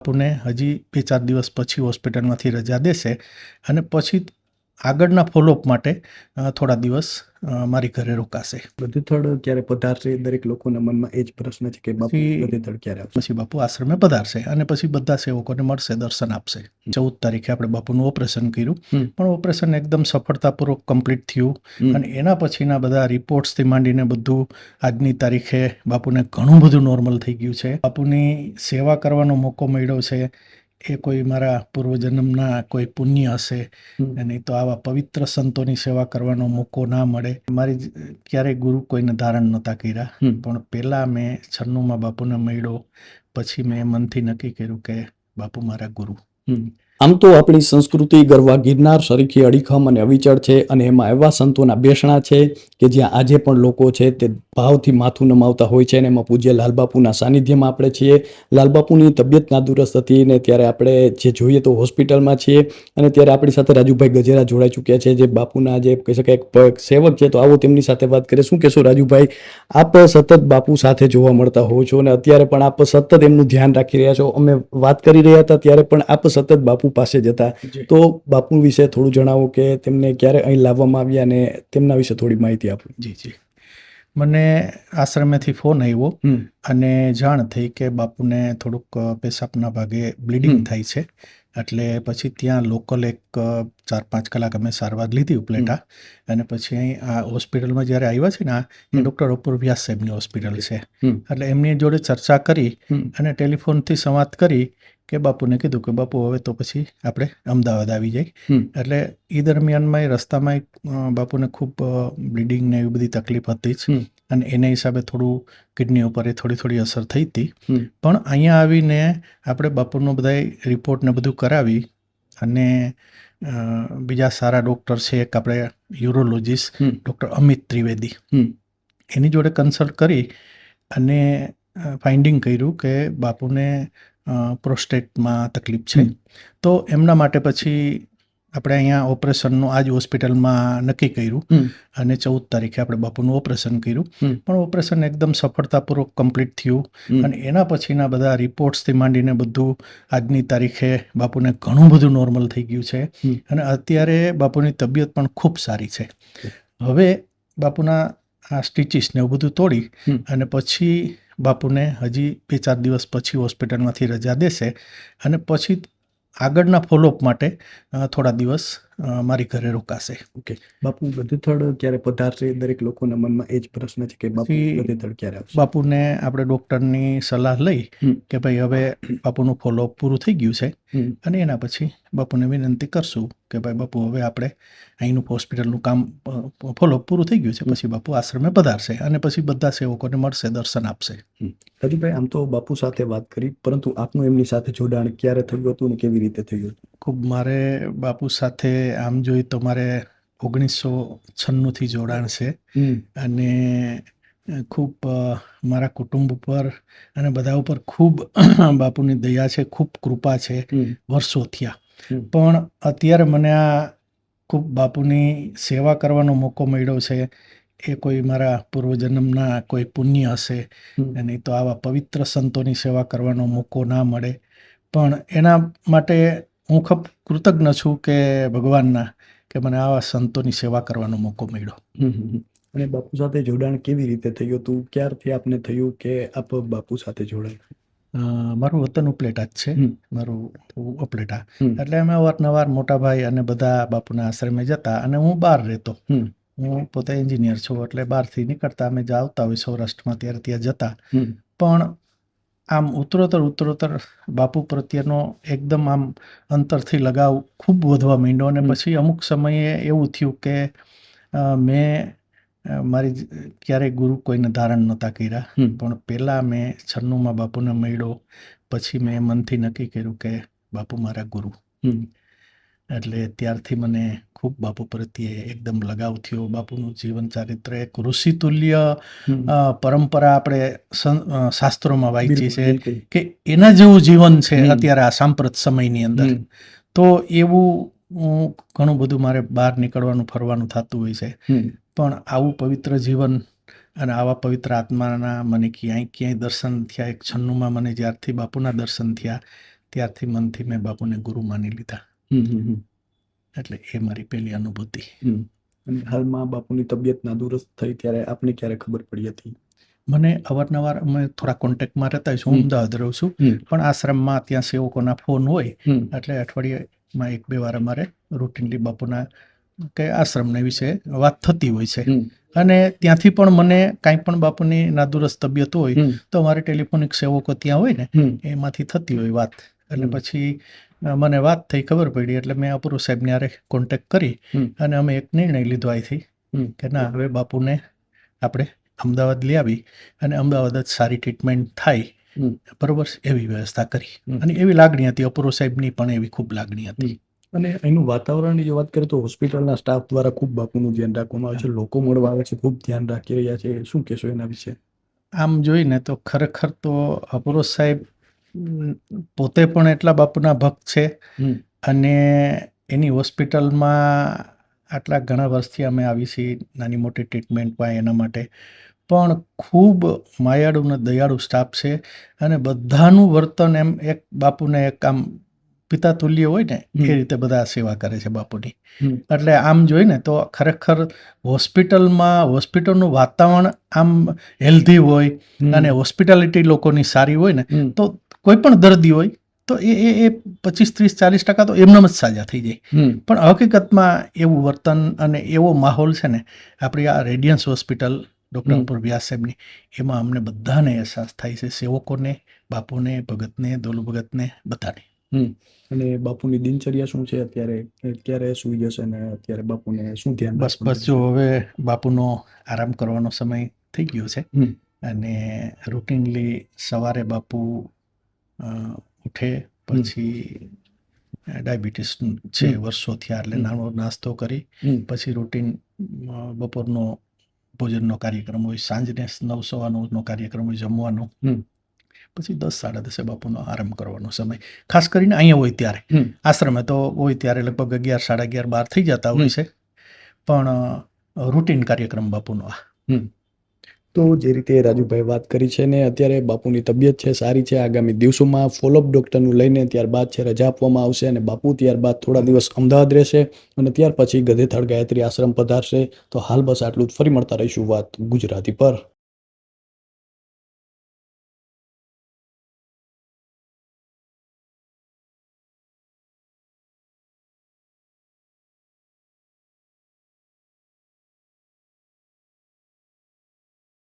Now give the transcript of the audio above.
બાપુને હજી 2-4 દિવસ પછી હોસ્પિટલમાંથી રજા દેશે અને પછી આગળના ફોલોઅપ માટે થોડા દિવસ મારી ઘરે રોકાશે. ગધેથડ ક્યારે પધારશે? દરેક લોકોના મનમાં એ જ પ્રશ્ન છે કે બાપુ ગધેથડ ક્યારે આવશે? પછી બાપુ આશ્રમે પધારશે અને પછી બધા સેવકોને મળશે, દર્શન આપશે. 14 તારીખે આપણે બાપુનું ઓપરેશન કર્યું, પણ ઓપરેશન એકદમ સફળતાપૂર્વક કમ્પ્લીટ થયું અને એના પછીના બધા રિપોર્ટ્સથી માંડીને બધું આજની તારીખે બાપુને ઘણું બધું નોર્મલ થઈ ગયું છે. બાપુની સેવા કરવાનો મોકો મળ્યો છે એ કોઈ મારા પૂર્વજન્મના કોઈ પુણ્ય હશે, નહીં તો આવા પવિત્ર સંતોની સેવા કરવાનો મોકો ના મળે. મારી ક્યારેય ગુરુ કોઈને ધારણ નહોતા કર્યા, પણ પહેલાં મેં 96માં બાપુને મળ્યો, પછી મેં મનથી નક્કી કર્યું કે બાપુ મારા ગુરુ. આમ તો આપણી સંસ્કૃતિ ગરવા ગિરનાર, સરીખી, અડીખમ અને અવિચળ છે, અને એમાં એવા સંતોના બેસણા છે કે જ્યાં આજે પણ લોકો છે તે ભાવથી માથું નમાવતા હોય છે. અને એમાં પૂજ્ય લાલબાપુના સાનિધ્યમાં આપણે છીએ. લાલબાપુની તબિયત નાદુરસ્ત હતી ને ત્યારે આપણે જે જોઈએ તો હોસ્પિટલમાં છીએ, અને ત્યારે આપણી સાથે રાજુભાઈ ગજેરા જોડાઈ ચૂક્યા છે, જે બાપુના જે કહી શકાય એક સેવક છે. તો આવો તેમની સાથે વાત કરીએ. શું કહેશો રાજુભાઈ? આપ સતત બાપુ સાથે જોવા મળતા હોવ છો અને અત્યારે પણ આપ સતત એમનું ધ્યાન રાખી રહ્યા છો. અમે વાત કરી રહ્યા હતા ત્યારે પણ આપ સતત બાપુ પાસે જતા. તો બાપુ વિશે થોડું જણાવો કે તેમને ક્યારે અહીં લાવવામાં આવ્યા અને તેમના વિશે થોડી માહિતી આપો. જી, મને આશ્રમેથી ફોન આવ્યો અને જાણ થઈ કે બાપુને થોડુંક પેશાબના ભાગે બ્લીડિંગ થાય છે. એટલે પછી ત્યાં લોકલ એક 4-5 કલાક અમે સારવાર લીધી ઉપલેટા, અને પછી અહીં આ હોસ્પિટલમાં જ્યારે આવ્યા છે ને, એ ડૉક્ટર અપૂર્વ વ્યાસ સાહેબની હોસ્પિટલ છે. એટલે એમની જોડે ચર્ચા કરી અને ટેલિફોનથી સંવાદ કરી કે બાપુને કીધું કે બાપુ હવે તો પછી આપણે અમદાવાદ આવી જાય. એટલે એ દરમિયાનમાં એ રસ્તામાં બાપુને ખૂબ બ્લીડિંગ ને એવી બધી તકલીફ હતી જ, અને એના હિસાબે થોડું કિડની ઉપર એ થોડી અસર થઈ હતી. પણ અહીંયા આવીને આપણે બાપુનો બધા રિપોર્ટ ને બધું કરાવી અને બીજા સારા ડૉક્ટર છે, એક આપણે યુરોલોજીસ્ટ ડૉક્ટર અમિત ત્રિવેદી, એની જોડે કન્સલ્ટ કરી અને ફાઇન્ડિંગ કર્યું કે બાપુને પ્રોસ્ટેટમાં તકલીફ છે. તો એમના માટે પછી આપણે અહીંયા ઓપરેશનનું આ જ હોસ્પિટલમાં નક્કી કર્યું અને 14 તારીખે આપણે બાપુનું ઓપરેશન કર્યું. પણ ઓપરેશન એકદમ સફળતાપૂર્વક કમ્પ્લીટ થયું અને એના પછીના બધા રિપોર્ટ્સથી માંડીને બધું આજની તારીખે બાપુને ઘણું બધું નોર્મલ થઈ ગયું છે અને અત્યારે બાપુની તબિયત પણ ખૂબ સારી છે. હવે બાપુના આ સ્ટીચીસ ને એવું બધું તોડી અને પછી બાપુને હજી 2-4 દિવસ પછી હોસ્પિટલમાંથી રજા દેશે અને પછી આગળના ફોલોઅપ માટે થોડા દિવસ મારી ઘરે રોકાશે. ઓકે, બાપુ ગધેથડ ક્યારે પધારશે? દરેક લોકોના મનમાં એ જ પ્રશ્ન છે કે બાપુ ગધેથડ ક્યારે આવશે? બાપુને આપણે ડૉક્ટરની સલાહ લઈ કે ભાઈ હવે બાપુનું ફોલોઅપ પૂરું થઈ ગયું છે, અને એના પછી બાપુને વિનંતી કરશું કે ભાઈ બાપુ હવે આપણે અહીંનું હોસ્પિટલનું કામ ફોલોઅપ પૂરું થઈ ગયું છે, પછી બાપુ આશ્રમે પધારશે અને પછી બધા સેવકોને મળશે, દર્શન આપશે. રાજુભાઈ, આમ તો બાપુ સાથે વાત કરી, પરંતુ આપનું એમની સાથે જોડાણ ક્યારે થયું હતું ને કેવી રીતે થયું હતું? ખૂબ મારે બાપુ સાથે આમ જોઈએ તો મારે 1996થી જોડાણ છે, અને ખૂબ મારા કુટુંબ ઉપર અને બધા ઉપર ખૂબ બાપુની દયા છે, ખૂબ કૃપા છે, વર્ષો થયા. પણ અત્યારે મને આ ખૂબ બાપુની સેવા કરવાનો મોકો મળ્યો છે એ કોઈ મારા પૂર્વજન્મના કોઈ પુણ્ય હશે, નહીં તો આવા પવિત્ર સંતોની સેવા કરવાનો મોકો ના મળે. પણ એના માટે હું ખૂબ કૃતજ્ઞ છું કે ભગવાનના, કે મને આવા સંતોની સેવા કરવાનો મોકો મળ્યો. અને બાપુ સાથે જોડાણ કેવી રીતે થયું હતું? ક્યારથી આપને થયું કે આપ બાપુ સાથે જોડાયા? મારું વતન ઉપલેટા જ છે, મારું ઉપલેટા. એટલે અમે અવારનવાર મોટાભાઈ અને બધા બાપુના આશ્રમે જતા, અને હું બહાર રહેતો. હું પોતે એન્જિનિયર છું, એટલે બહારથી નીકળતા અમે જ્યાં આવતા હોય સૌરાષ્ટ્રમાં ત્યારે ત્યાં જતા. પણ આમ ઉત્તરોત્તર બાપુ પ્રત્યેનો એકદમ આમ અંતરથી લગાવ ખૂબ વધવા માંડ્યો. અને પછી અમુક સમયે એવું થયું કે મેં મારી ક્યારેય ગુરુ કોઈને ધારણ નહોતા કર્યા, પણ પહેલાં મેં 96માં બાપુને મળ્યો, પછી મેં મનથી નક્કી કર્યું કે બાપુ મારા ગુરુ. એટલે ત્યારથી મને ખૂબ બાપુ પ્રત્યે એકદમ લગાવ થયો. બાપુનું જીવન ચારિત્ર એક ઋષિતુલ્ય પરંપરા આપણે શાસ્ત્રોમાં વાંચી છે કે એના જેવું જીવન છે અત્યારે આ સાંપ્રત સમયની અંદર. તો એવું ઘણું બધું મારે બહાર નીકળવાનું ફરવાનું થતું હોય છે, પણ આવું પવિત્ર જીવન અને આવા પવિત્ર આત્માના મને ક્યાંય દર્શન થયા. એક 96માં મને જ્યારથી બાપુના દર્શન થયા ત્યારથી મનથી મેં બાપુને ગુરુ માની લીધા. હમ હમ હમ એટલે એ મારી પહેલી અનુભૂતિ. હમ. અને હાલમાં બાપુની તબિયત નાદુરસ્ત થઈ ત્યારે આપને ક્યારે ખબર પડી હતી? મને અવારનવાર અમે થોડા કોન્ટેક્ટમાં રહેતા હોય છું. હું અમદાવાદ રહું છું, પણ આશ્રમમાં ત્યાં સેવકોના ફોન હોય એટલે અઠવાડિયામાં 1-2 વાર અમારે રૂટીનલી બાપુના કે આશ્રમને વિશે વાત થતી હોય છે. અને ત્યાંથી પણ મને કાંઈ પણ બાપુની નાદુરસ્ત તબિયત હોય તો અમારે ટેલિફોનિક સેવકો ત્યાં હોય ને એમાંથી થતી હોય વાત. અને પછી મને વાત થઈ, ખબર પડી એટલે મેં અપૂર્વ સાહેબને હારે કોન્ટેક્ટ કરી અને અમે એક નિર્ણય લીધો અહીંથી કે ના, હવે બાપુને આપણે અમદાવાદ લઈ આવી અને અમદાવાદ જ સારી ટ્રીટમેન્ટ થાય, બરોબર, એવી વ્યવસ્થા કરી. અને એવી લાગણી હતી, અપૂર્વ સાહેબની પણ એવી ખૂબ લાગણી હતી. અને એનું વાતાવરણની જો વાત કરીએ તો હોસ્પિટલના સ્ટાફ દ્વારા ખૂબ બાપુનું ધ્યાન રાખવામાં આવે છે, લોકો મળવા આવે છે, ખૂબ ધ્યાન રાખી રહ્યા છે. શું કહેશો એના વિશે? આમ જોઈને તો ખરેખર તો અપૂર્વ સાહેબ પોતે પણ એટલા બાપુના ભક્ત છે અને એની હોસ્પિટલમાં આટલા ઘણા વર્ષથી અમે આવી છીએ નાની મોટી ટ્રીટમેન્ટમાં, એના માટે પણ ખૂબ માયાળુ અને દયાળુ સ્ટાફ છે. અને બધાનું વર્તન એમ એક બાપુને એક આમ પિતા તુલ્ય હોય ને એ રીતે બધા સેવા કરે છે બાપુની. એટલે આમ જોઈને તો ખરેખર હોસ્પિટલનું વાતાવરણ આમ હેલ્ધી હોય અને હોસ્પિટાલિટી લોકોની સારી હોય ને તો કોઈ પણ દર્દી હોય તો એ 25-30-40% તો એમનેમ જ સાજા થઈ જાય. પણ હકીકતમાં એવું વર્તન અને એવો માહોલ છે ને આપણી આ રેડિયન્સ હોસ્પિટલ ડૉક્ટર અપૂર્વ વ્યાસ સાહેબની, એમાં અમને બધાને અહેસાસ થાય છે, સેવકોને, બાપુને, ભગતને, દોલુ ભગતને, બધાને. અને બાપુની દિનચર્યા શું છે અત્યારે? ક્યારે સૂઈ જશે ને અત્યારે બાપુને શું ધ્યાન? બસ જો હવે બાપુનો આરામ કરવાનો સમય થઈ ગયો છે અને રૂટીનલી સવારે બાપુ ઉઠે પછી ડાયાબિટીસ છે વર્ષોથી, એટલે નાનો નાસ્તો કરી પછી રૂટીન બપોરનો ભોજનનો કાર્યક્રમ હોય, સાંજને 9-9:15નો કાર્યક્રમ હોય જમવાનો, પછી 10-10:30 બાપુનો આરામ કરવાનો સમય. ખાસ કરીને અહીંયા હોય ત્યારે, આશ્રમે તો હોય ત્યારે લગભગ 11-11:30 થઈ જતા હોય છે, પણ રૂટીન કાર્યક્રમ બાપુનો આ. તો જે રીતે રાજુભાઈ વાત કરી છે ને, અત્યારે બાપુની તબિયત છે સારી છે, આગામી દિવસોમાં ફોલોઅપ ડૉક્ટરનું લઈને ત્યારબાદ છે રજા આપવામાં આવશે અને બાપુ ત્યારબાદ થોડા દિવસ અમદાવાદ રહેશે અને ત્યાર પછી ગધેથાળ ગાયત્રી આશ્રમ પધારશે. તો હાલ બસ આટલું જ. ફરી મળતા રહીશું વાત ગુજરાતી પર.